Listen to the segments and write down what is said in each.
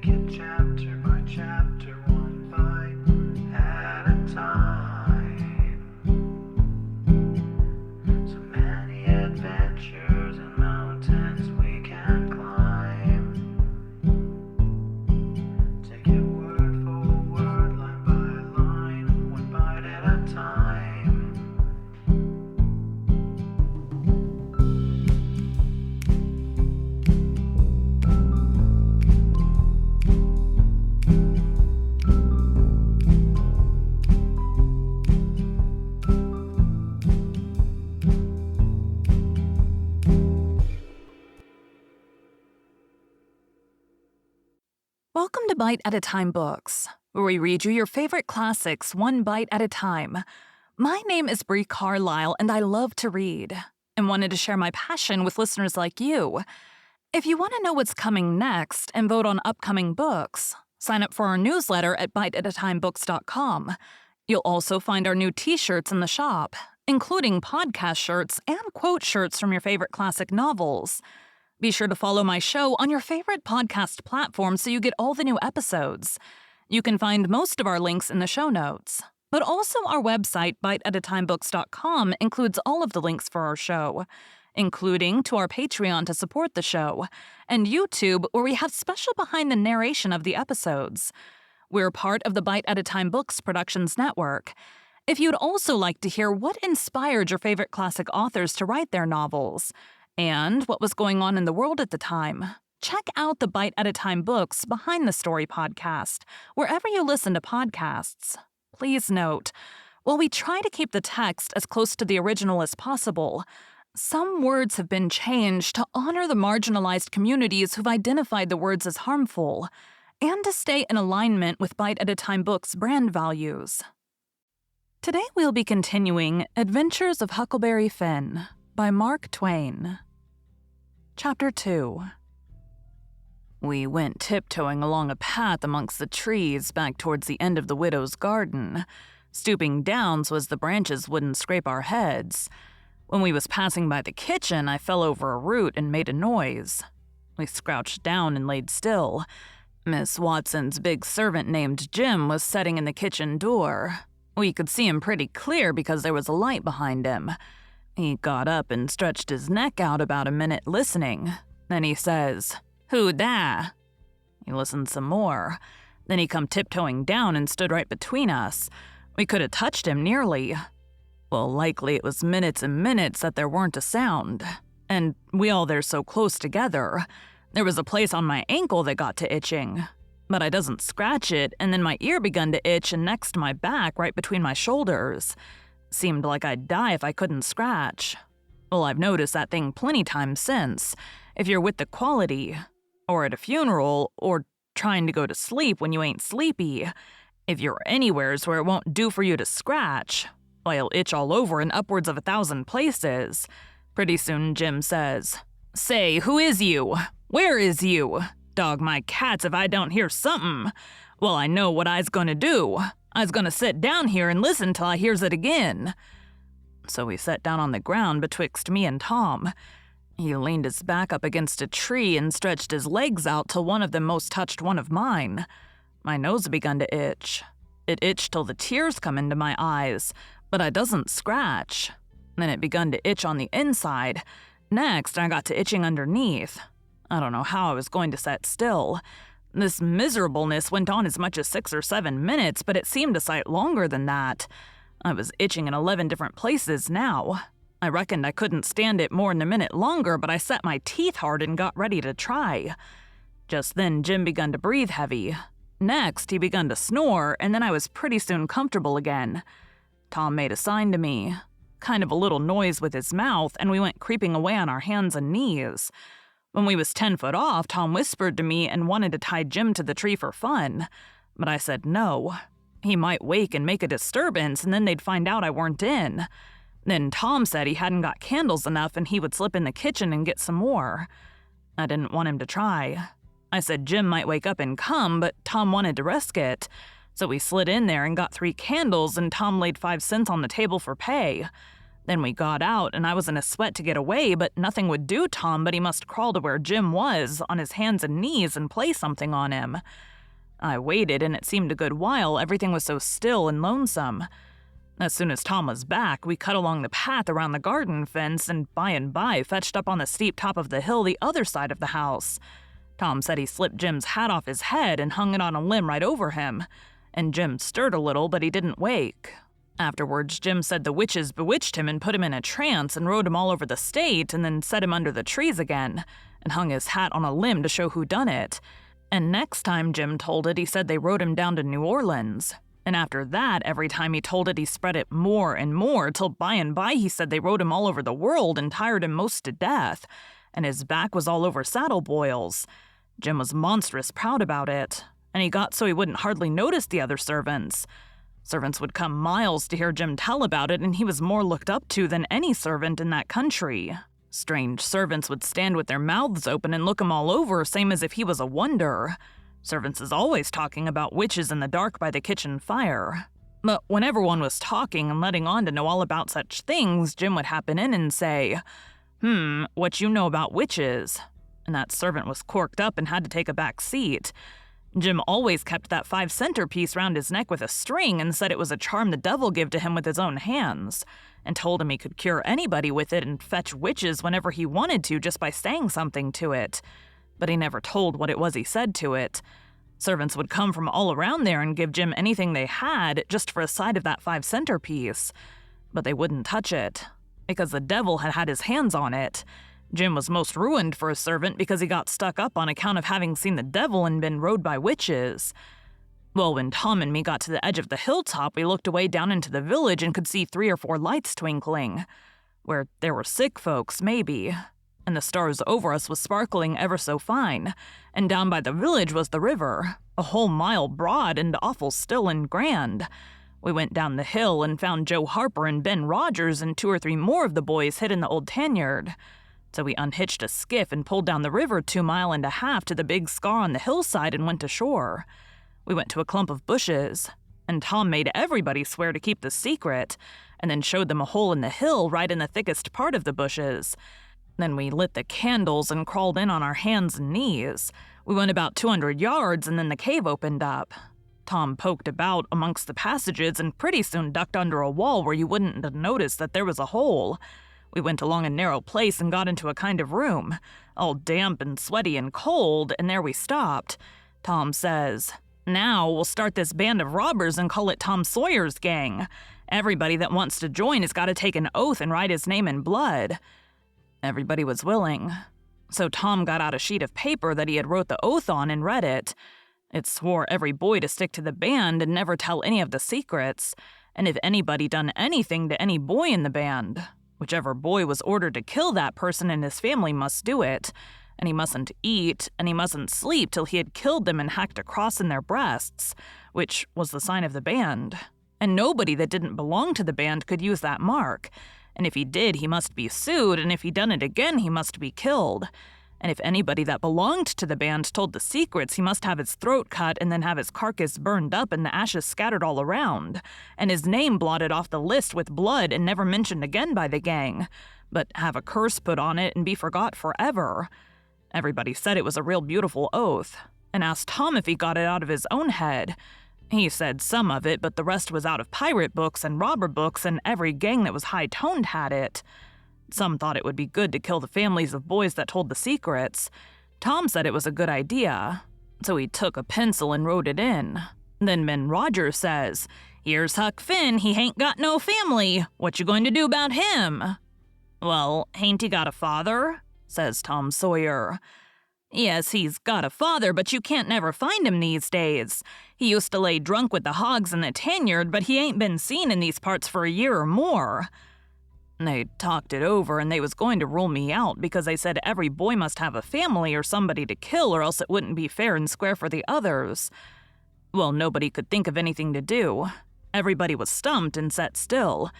it chapter by chapter, one bite at a time. So many adventures and mountains we can climb. Take it word for word, line by line, one bite at a time. Welcome to Bite at a Time Books, where we read you your favorite classics one bite at a time. My name is Bree Carlile, and I love to read, and wanted to share my passion with listeners like you. If you want to know what's coming next and vote on upcoming books, sign up for our newsletter at biteatatimebooks.com. You'll also find our new t-shirts in the shop, including podcast shirts and quote shirts from your favorite classic novels. Be sure to follow my show on your favorite podcast platform so you get all the new episodes. You can find most of our links in the show notes. But also our website, biteatatimebooks.com, includes all of the links for our show, including to our Patreon to support the show, and YouTube, where we have special behind the narration of the episodes. We're part of the Bite at a Time Books Productions Network. If you'd also like to hear what inspired your favorite classic authors to write their novels, and what was going on in the world at the time, check out the Bite at a Time Books Behind the Story podcast, wherever you listen to podcasts. Please note, while we try to keep the text as close to the original as possible, some words have been changed to honor the marginalized communities who've identified the words as harmful, and to stay in alignment with Bite at a Time Books' brand values. Today we'll be continuing Adventures of Huckleberry Finn by Mark Twain. Chapter 2. We went tiptoeing along a path amongst the trees back towards the end of the widow's garden, stooping down so as the branches wouldn't scrape our heads. When we was passing by the kitchen, I fell over a root and made a noise. We crouched down and laid still. Miss Watson's big servant named Jim was sitting in the kitchen door. We could see him pretty clear because there was a light behind him. He got up and stretched his neck out about a minute listening. Then he says, "Who da?" He listened some more. Then he come tiptoeing down and stood right between us. We could have touched him nearly. Well, likely it was minutes and minutes that there weren't a sound. And we all there so close together. There was a place on my ankle that got to itching. But I doesn't scratch it, and then my ear begun to itch and next to my back right between my shoulders. Seemed like I'd die if I couldn't scratch. Well, I've noticed that thing plenty times since. If you're with the quality, or at a funeral, or trying to go to sleep when you ain't sleepy, if you're anywheres where it won't do for you to scratch, why you'll itch all over in upwards of 1,000 places. Pretty soon Jim says, "Say, who is you? Where is you? Dog my cats if I don't hear something. Well, I know what I's gonna do. I's gonna sit down here and listen till I hears it again." So we sat down on the ground betwixt me and Tom. He leaned his back up against a tree and stretched his legs out till one of them most touched one of mine. My nose begun to itch. It itched till the tears come into my eyes, but I doesn't scratch. Then it begun to itch on the inside. Next, I got to itching underneath. I don't know how I was going to sit still. This miserableness went on as much as 6 or 7 minutes, but it seemed a sight longer than that. I was itching in 11 different places now. I reckoned I couldn't stand it more than a minute longer, but I set my teeth hard and got ready to try. Just then Jim begun to breathe heavy. Next, he begun to snore, and then I was pretty soon comfortable again. Tom made a sign to me, kind of a little noise with his mouth, and we went creeping away on our hands and knees. When we was 10 foot off, Tom whispered to me and wanted to tie Jim to the tree for fun, but I said no. He might wake and make a disturbance, and then they'd find out I weren't in. Then Tom said he hadn't got candles enough and he would slip in the kitchen and get some more. I didn't want him to try. I said Jim might wake up and come, but Tom wanted to risk it. So we slid in there and got 3 candles, and Tom laid 5 cents on the table for pay. Then we got out, and I was in a sweat to get away, but nothing would do Tom but he must crawl to where Jim was, on his hands and knees, and play something on him. I waited, and it seemed a good while. Everything was so still and lonesome. As soon as Tom was back, we cut along the path around the garden fence and by fetched up on the steep top of the hill the other side of the house. Tom said he slipped Jim's hat off his head and hung it on a limb right over him, and Jim stirred a little, but he didn't wake. Afterwards, Jim said the witches bewitched him and put him in a trance and rode him all over the state and then set him under the trees again and hung his hat on a limb to show who done it. And next time Jim told it, he said they rode him down to New Orleans. And after that, every time he told it, he spread it more and more, till by and by he said they rode him all over the world and tired him most to death, and his back was all over saddle boils. Jim was monstrous proud about it, and he got so he wouldn't hardly notice the other servants. Servants would come miles to hear Jim tell about it, and he was more looked up to than any servant in that country. Strange servants would stand with their mouths open and look him all over, same as if he was a wonder. Servants is always talking about witches in the dark by the kitchen fire. But when everyone was talking and letting on to know all about such things, Jim would happen in and say, what you know about witches? And that servant was corked up and had to take a back seat. Jim always kept that 5-center piece round his neck with a string and said it was a charm the devil give to him with his own hands, and told him he could cure anybody with it and fetch witches whenever he wanted to just by saying something to it. But he never told what it was he said to it. Servants would come from all around there and give Jim anything they had just for a sight of that 5-center piece. But they wouldn't touch it, because the devil had had his hands on it. Jim was most ruined for a servant because he got stuck up on account of having seen the devil and been rode by witches. Well, when Tom and me got to the edge of the hilltop, we looked away down into the village and could see 3 or 4 lights twinkling. Where there were sick folks, maybe. And the stars over us was sparkling ever so fine, and down by the village was the river, a whole mile broad and awful still and grand. We went down the hill and found Joe Harper and Ben Rogers and 2 or 3 more of the boys hid in the old tanyard. So we unhitched a skiff and pulled down the river 2.5 miles to the big scar on the hillside and went ashore. We went to a clump of bushes, and Tom made everybody swear to keep the secret, and then showed them a hole in the hill right in the thickest part of the bushes. Then we lit the candles and crawled in on our hands and knees. We went about 200 yards, and then the cave opened up. Tom poked about amongst the passages and pretty soon ducked under a wall where you wouldn't have noticed that there was a hole. We went along a narrow place and got into a kind of room, all damp and sweaty and cold, and there we stopped. Tom says, "Now we'll start this band of robbers and call it Tom Sawyer's Gang. Everybody that wants to join has got to take an oath and write his name in blood." Everybody was willing. So Tom got out a sheet of paper that he had wrote the oath on and read it. It swore every boy to stick to the band and never tell any of the secrets, and if anybody done anything to any boy in the band, whichever boy was ordered to kill that person and his family must do it, and he mustn't eat, and he mustn't sleep till he had killed them and hacked a cross in their breasts, which was the sign of the band. And nobody that didn't belong to the band could use that mark, and if he did, he must be sued, and if he done it again, he must be killed. And if anybody that belonged to the band told the secrets, he must have his throat cut and then have his carcass burned up and the ashes scattered all around, and his name blotted off the list with blood and never mentioned again by the gang, but have a curse put on it and be forgot forever. Everybody said it was a real beautiful oath, and asked Tom if he got it out of his own head. He said some of it, but the rest was out of pirate books and robber books, and every gang that was high-toned had it. Some thought it would be good to kill the families of boys that told the secrets. Tom said it was a good idea, so he took a pencil and wrote it in. Then Ben Rogers says, "Here's Huck Finn, he hain't got no family. What you going to do about him?" "Well, hain't he got a father?" says Tom Sawyer. "Yes, he's got a father, but you can't never find him these days. He used to lay drunk with the hogs in the tanyard, but he ain't been seen in these parts for a year or more." They talked it over, and they was going to rule me out because they said every boy must have a family or somebody to kill, or else it wouldn't be fair and square for the others. Well, nobody could think of anything to do. Everybody was stumped and sat still.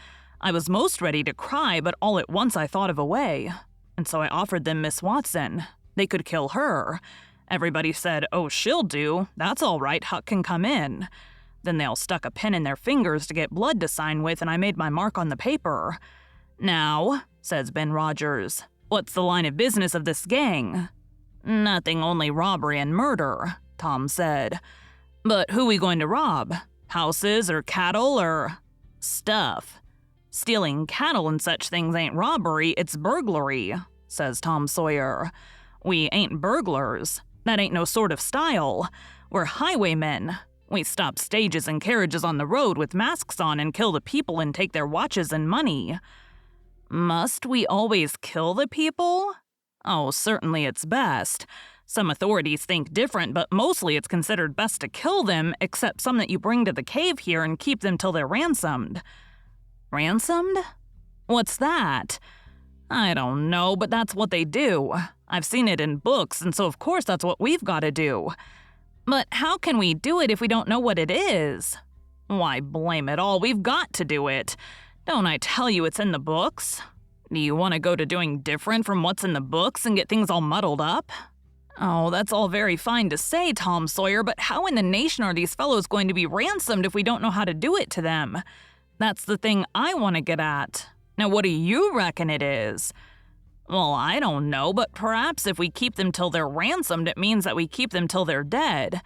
I was most ready to cry, but all at once I thought of a way. And so I offered them Miss Watson. They could kill her. Everybody said, "Oh, she'll do. That's all right, Huck can come in." Then they all stuck a pen in their fingers to get blood to sign with, and I made my mark on the paper. "Now," says Ben Rogers, "what's the line of business of this gang?" "Nothing, only robbery and murder," Tom said. "But who we going to rob? Houses or cattle or stuff?" "Stealing cattle and such things ain't robbery, it's burglary," says Tom Sawyer. "We ain't burglars. That ain't no sort of style. We're highwaymen. We stop stages and carriages on the road with masks on and kill the people and take their watches and money." "Must we always kill the people?" "Oh, certainly it's best. Some authorities think different, but mostly it's considered best to kill them, except some that you bring to the cave here and keep them till they're ransomed." "Ransomed? What's that?" "I don't know, but that's what they do. I've seen it in books, and so of course that's what we've got to do." "But how can we do it if we don't know what it is?" "Why, blame it all, we've got to do it. Don't I tell you it's in the books? Do you want to go to doing different from what's in the books and get things all muddled up?" "Oh, that's all very fine to say, Tom Sawyer, but how in the nation are these fellows going to be ransomed if we don't know how to do it to them? That's the thing I want to get at. Now, what do you reckon it is?" "Well, I don't know, but perhaps if we keep them till they're ransomed, it means that we keep them till they're dead."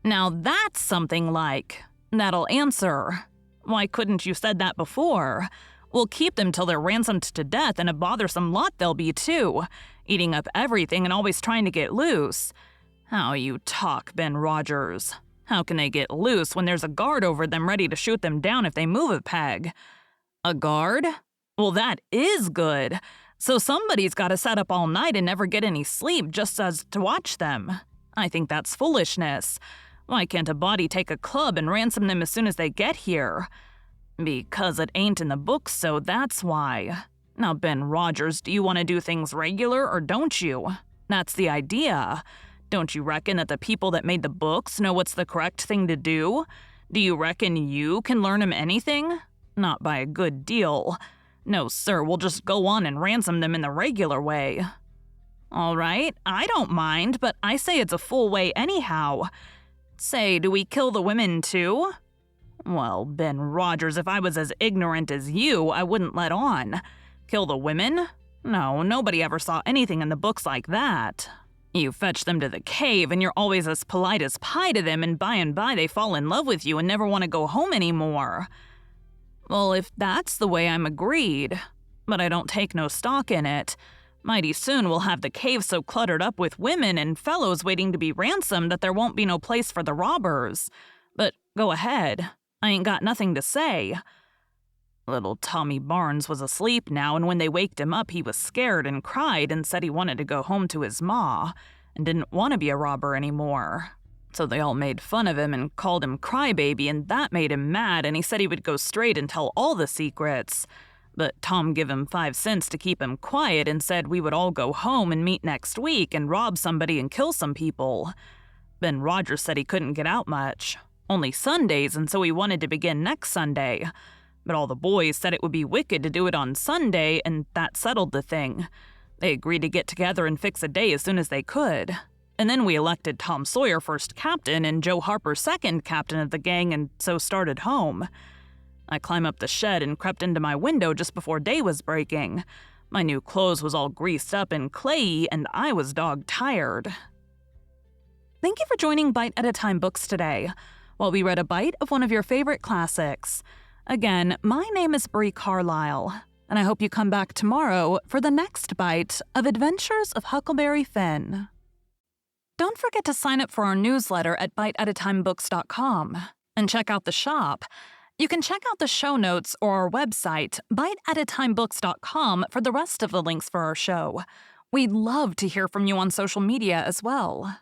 "Now that's something like. That'll answer. Why couldn't you said that before? We'll keep them till they're ransomed to death, and a bothersome lot they'll be too, eating up everything and always trying to get loose." "How you talk, Ben Rogers. How can they get loose when there's a guard over them ready to shoot them down if they move a peg?" "A guard? Well, that is good. So somebody's got to set up all night and never get any sleep just as to watch them. I think that's foolishness. Why can't a body take a club and ransom them as soon as they get here?" "Because it ain't in the books, so that's why. Now, Ben Rogers, do you want to do things regular or don't you? That's the idea. Don't you reckon that the people that made the books know what's the correct thing to do? Do you reckon you can learn 'em anything? Not by a good deal. No, sir, we'll just go on and ransom them in the regular way." "All right, I don't mind, but I say it's a full way anyhow. Say, do we kill the women too?" "Well, Ben Rogers, if I was as ignorant as you, I wouldn't let on. Kill the women? No, nobody ever saw anything in the books like that. You fetch them to the cave, and you're always as polite as pie to them, and by they fall in love with you and never want to go home anymore." "Well, if that's the way, I'm agreed. But I don't take no stock in it. Mighty soon we'll have the cave so cluttered up with women and fellows waiting to be ransomed that there won't be no place for the robbers. But go ahead. I ain't got nothing to say." Little Tommy Barnes was asleep now, and when they waked him up, he was scared and cried and said he wanted to go home to his ma and didn't want to be a robber anymore. So they all made fun of him and called him Crybaby, and that made him mad, and he said he would go straight and tell all the secrets. But Tom give him 5 cents to keep him quiet and said we would all go home and meet next week and rob somebody and kill some people. Ben Rogers said he couldn't get out much, only Sundays, and so he wanted to begin next Sunday. But all the boys said it would be wicked to do it on Sunday, and that settled the thing. They agreed to get together and fix a day as soon as they could. And then we elected Tom Sawyer first captain and Joe Harper second captain of the gang, and so started home. I climbed up the shed and crept into my window just before day was breaking. My new clothes was all greased up and clayey, and I was dog-tired. Thank you for joining Bite at a Time Books today, while we read a bite of one of your favorite classics. Again, my name is Bree Carlile, and I hope you come back tomorrow for the next bite of Adventures of Huckleberry Finn. Don't forget to sign up for our newsletter at biteatatimebooks.com and check out the shop. You can check out the show notes or our website, biteatatimebooks.com, for the rest of the links for our show. We'd love to hear from you on social media as well.